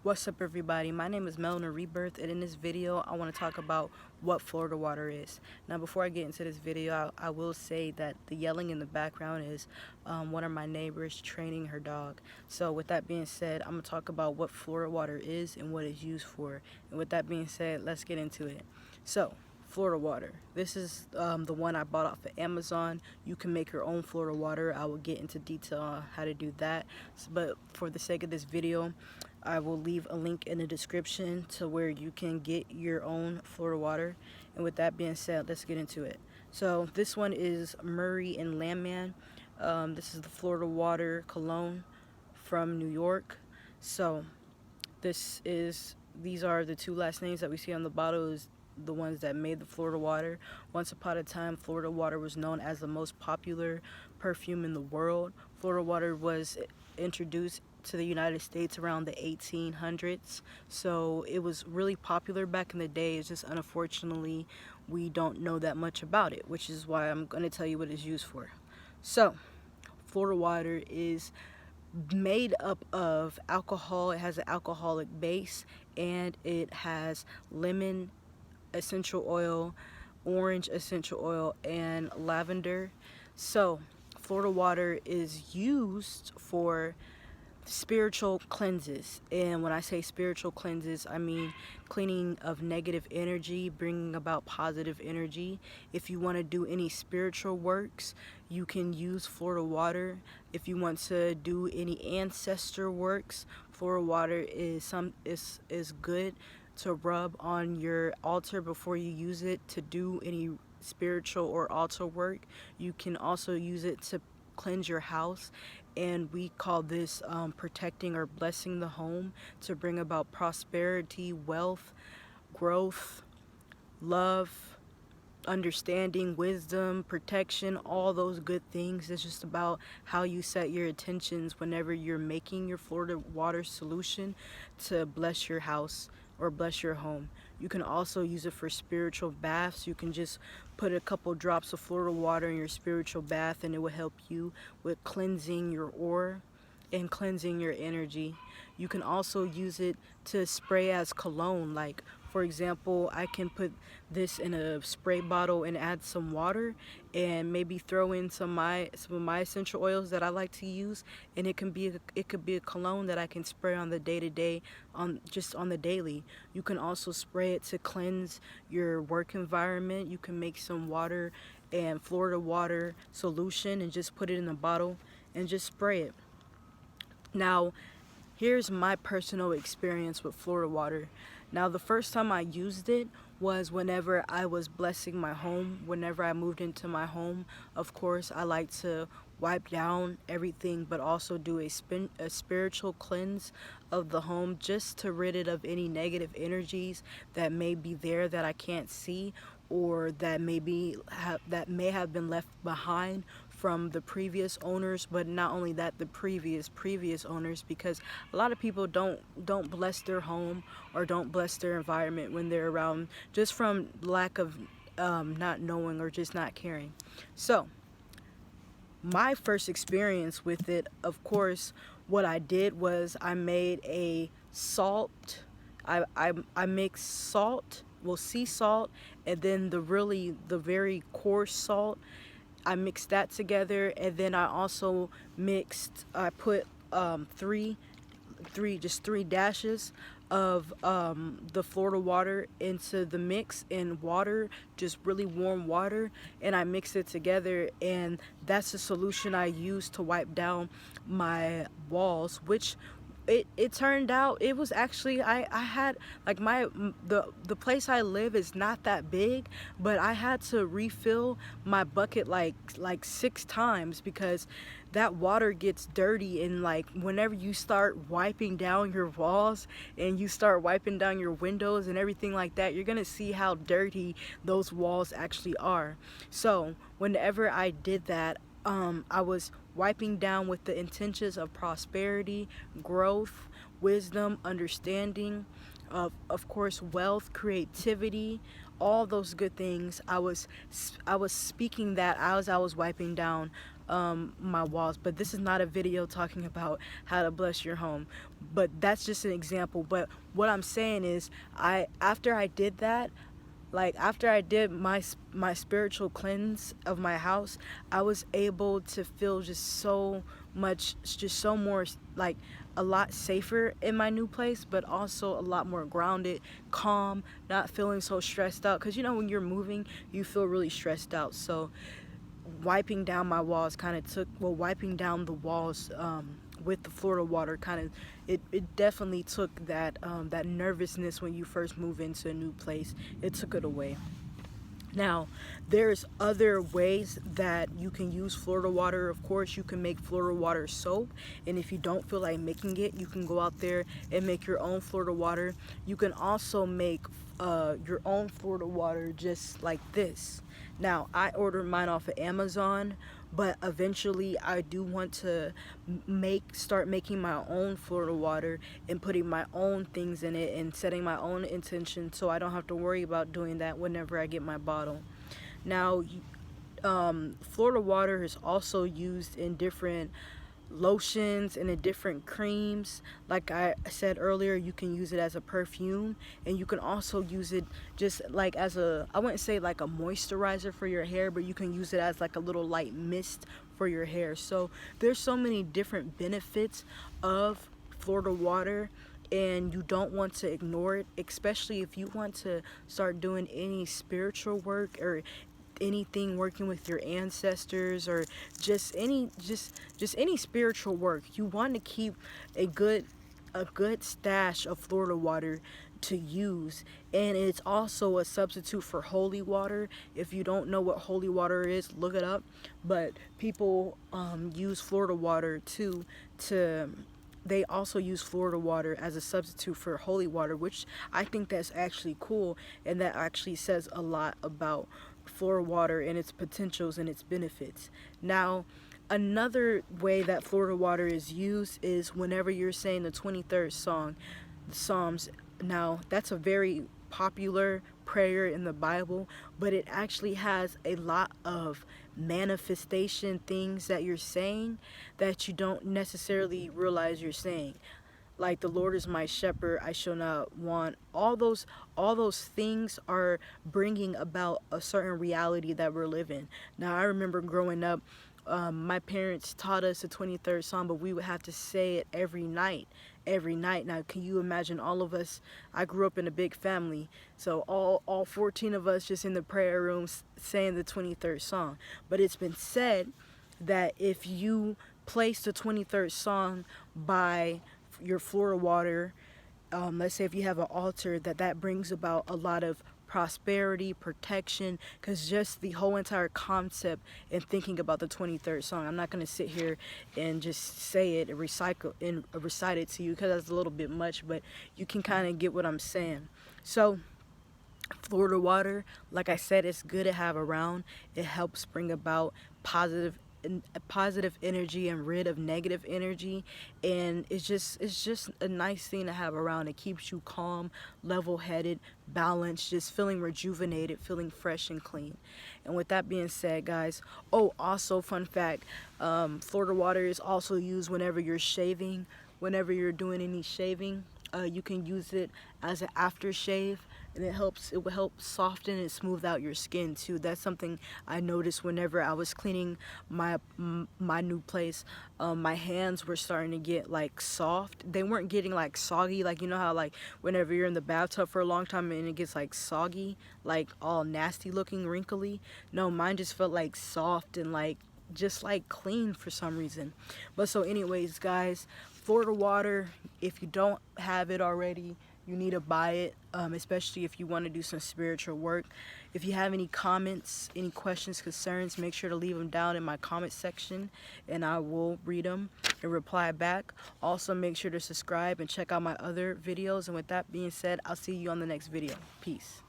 What's up, everybody? My name is Melanie Rebirth, and in this video I want to talk about what Florida water is. Now, before I get into this video, I will say that the yelling in the background is one of my neighbors training her dog. So with that being said, I'm going to talk about what Florida water is and what it's used for. And with that being said, let's get into it. So, Florida water. This is the one I bought off of Amazon. You can make your own Florida water. I will get into detail on how to do that. But for the sake of this video, I will leave a link in the description to where you can get your own Florida water. And with that being said, let's get into it. So this one is Murray and Landman. This is the Florida water Cologne from New York. So these are the two last names that we see on the bottle is the ones that made the Florida water. Once upon a time, Florida water was known as the most popular perfume in the world. Florida water was introduced to the United States around the 1800s, so it was really popular back in the day. It's just unfortunately we don't know that much about it, which is why I'm going to tell you what it's used for. So Florida water is made up of alcohol. It has an alcoholic base, and it has lemon essential oil, orange essential oil, and lavender. So Florida water is used for spiritual cleanses, and when I say spiritual cleanses, I mean cleaning of negative energy, bringing about positive energy. If you want to do any spiritual works, you can use Florida water. If you want to do any ancestor works, Florida water is good to rub on your altar before you use it to do any spiritual or altar work. You can also use it to cleanse your house, and we call this protecting or blessing the home to bring about prosperity, wealth, growth, love, understanding, wisdom, protection, all those good things. It's just about how you set your intentions whenever you're making your Florida water solution to bless your house or bless your home. You can also use it for spiritual baths. You can just put a couple drops of Florida water in your spiritual bath, and it will help you with cleansing your aura and cleansing your energy. You can also use it to spray as cologne. Like, for example, I can put this in a spray bottle and add some water and maybe throw in some of my essential oils that I like to use, and it could be a cologne that I can spray on the day-to-day, on the daily. You can also spray it to cleanse your work environment. You can make some water and Florida water solution and just put it in a bottle and just spray it. Now, here's my personal experience with Florida water. Now, the first time I used it was whenever I was blessing my home. Whenever I moved into my home, of course, I like to wipe down everything, but also do a spiritual cleanse of the home, just to rid it of any negative energies that may be there that I can't see, or that may have been left behind from the previous owners. But not only that, the previous owners, because a lot of people don't bless their home or don't bless their environment when they're around, just from lack of not knowing or just not caring. So my first experience with it, of course, what I did was I made a salt. I mixed salt, well, sea salt, and then the very coarse salt. I mixed that together, and then I also I put three dashes of the Florida water into the mix, in water, just really warm water, and I mixed it together, and that's the solution I used to wipe down my walls, which it turned out it was actually, I had, like, the place I live is not that big, but I had to refill my bucket like 6 times, because that water gets dirty, and like whenever you start wiping down your walls and you start wiping down your windows and everything like that, you're gonna see how dirty those walls actually are. So whenever I did that, I was wiping down with the intentions of prosperity, growth, wisdom, understanding, of course, wealth, creativity, all those good things. I was speaking that as I was wiping down my walls. But this is not a video talking about how to bless your home, but that's just an example. But what I'm saying is, after I did that, like after I did my spiritual cleanse of my house, I was able to feel just so much, just so more, like a lot safer in my new place, but also a lot more grounded, calm, not feeling so stressed out. Because you know, when you're moving, you feel really stressed out. So wiping down my walls kind of took, well, wiping down the walls with the Florida water kind of, it definitely took that that nervousness when you first move into a new place. It took it away. Now, there's other ways that you can use Florida water. Of course, you can make Florida water soap, and if you don't feel like making it, you can go out there and make your own Florida water. You can also make your own Florida water just like this. Now, I ordered mine off of Amazon, but eventually I do want to start making my own Florida water and putting my own things in it and setting my own intention, so I don't have to worry about doing that whenever I get my bottle. Now, Florida water is also used in different lotions and in different creams. Like I said earlier, you can use it as a perfume, and you can also use it just like as a, I wouldn't say like a moisturizer for your hair, but you can use it as like a little light mist for your hair. So there's so many different benefits of Florida water, and you don't want to ignore it, especially if you want to start doing any spiritual work or anything working with your ancestors, or just any spiritual work. You want to keep a good stash of Florida water to use. And it's also a substitute for holy water. If you don't know what holy water is, look it up. But people use Florida water too, they also use Florida water as a substitute for holy water, which I think that's actually cool, and that actually says a lot about Florida water and its potentials and its benefits. Now, another way that Florida water is used is whenever you're saying the 23rd song, the Psalms. Now, that's a very popular prayer in the Bible, but it actually has a lot of manifestation things that you're saying that you don't necessarily realize you're saying. Like, the Lord is my shepherd, I shall not want. All those things are bringing about a certain reality that we're living. Now, I remember growing up, my parents taught us the 23rd Psalm, but we would have to say it every night. Every night. Now, can you imagine all of us? I grew up in a big family, so all 14 of us just in the prayer room saying the 23rd Psalm. But it's been said that if you place the 23rd Psalm by your Florida water, let's say if you have an altar, that brings about a lot of prosperity, protection, because just the whole entire concept and thinking about the 23rd song. I'm not going to sit here and just say it and recite it to you, because that's a little bit much, but you can kind of get what I'm saying. So Florida water, like I said, it's good to have around. It helps bring about positive energy and rid of negative energy, and it's just a nice thing to have around. It keeps you calm, level-headed, balanced, just feeling rejuvenated, feeling fresh and clean. And with that being said, guys, oh, also fun fact, Florida water is also used whenever you're shaving, whenever you're doing any shaving. You can use it as an aftershave, and it will help soften and smooth out your skin too. That's something I noticed whenever I was cleaning my new place. My hands were starting to get like soft. They weren't getting like soggy, like you know how like whenever you're in the bathtub for a long time and it gets like soggy, like all nasty looking, wrinkly. No, mine just felt like soft and like just like clean for some reason. But so anyways, guys, Florida water, if you don't have it already, you need to buy it, especially if you want to do some spiritual work. If you have any comments, any questions, concerns, make sure to leave them down in my comment section, and I will read them and reply back. Also, make sure to subscribe and check out my other videos. And with that being said, I'll see you on the next video. Peace.